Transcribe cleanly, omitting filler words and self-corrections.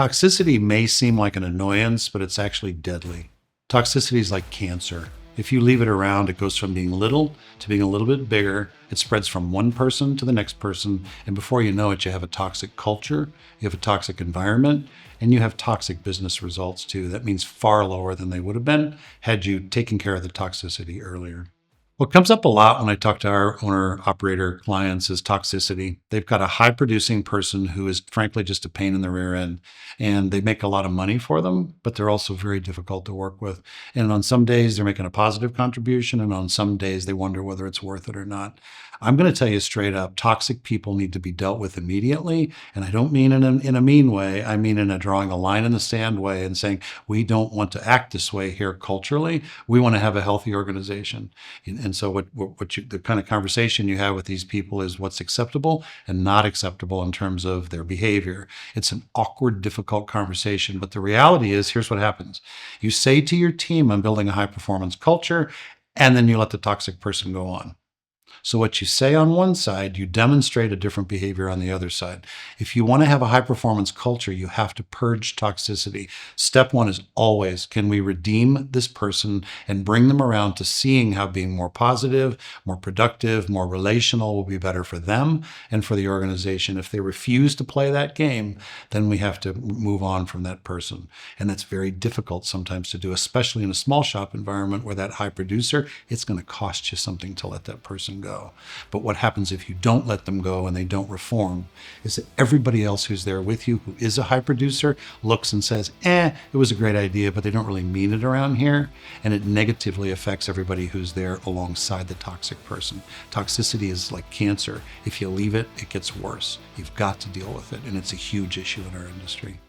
Toxicity may seem like an annoyance, but it's actually deadly. Toxicity is like cancer. If you leave it around, it goes from being little to being a little bit bigger. It spreads from one person to the next person. And before you know it, you have a toxic culture, you have a toxic environment, and you have toxic business results too. That means far lower than they would have been had you taken care of the toxicity earlier. What comes up a lot when I talk to our owner-operator clients is toxicity. They've got a high-producing person who is frankly just a pain in the rear end, and they make a lot of money for them, but they're also very difficult to work with. And on some days, they're making a positive contribution, and on some days, they wonder whether it's worth it or not. I'm going to tell you straight up, toxic people need to be dealt with immediately, and I don't mean in a mean way. I mean in a drawing a line in the sand way and saying, we don't want to act this way here culturally. We want to have a healthy organization. And so the kind of conversation you have with these people is what's acceptable and not acceptable in terms of their behavior. It's an awkward, difficult conversation, but the reality is, here's what happens. You say to your team, I'm building a high performance culture, and then you let the toxic person go on. So what you say on one side, you demonstrate a different behavior on the other side. If you want to have a high performance culture, you have to purge toxicity. Step one is always, can we redeem this person and bring them around to seeing how being more positive, more productive, more relational will be better for them and for the organization. If they refuse to play that game, then we have to move on from that person. And that's very difficult sometimes to do, especially in a small shop environment where that high producer, it's going to cost you something to let that person go. But what happens if you don't let them go and they don't reform is that everybody else who's there with you, who is a high producer, looks and says, it was a great idea, but they don't really mean it around here. And it negatively affects everybody who's there alongside the toxic person. Toxicity is like cancer. If you leave it, it gets worse. You've got to deal with it. And it's a huge issue in our industry.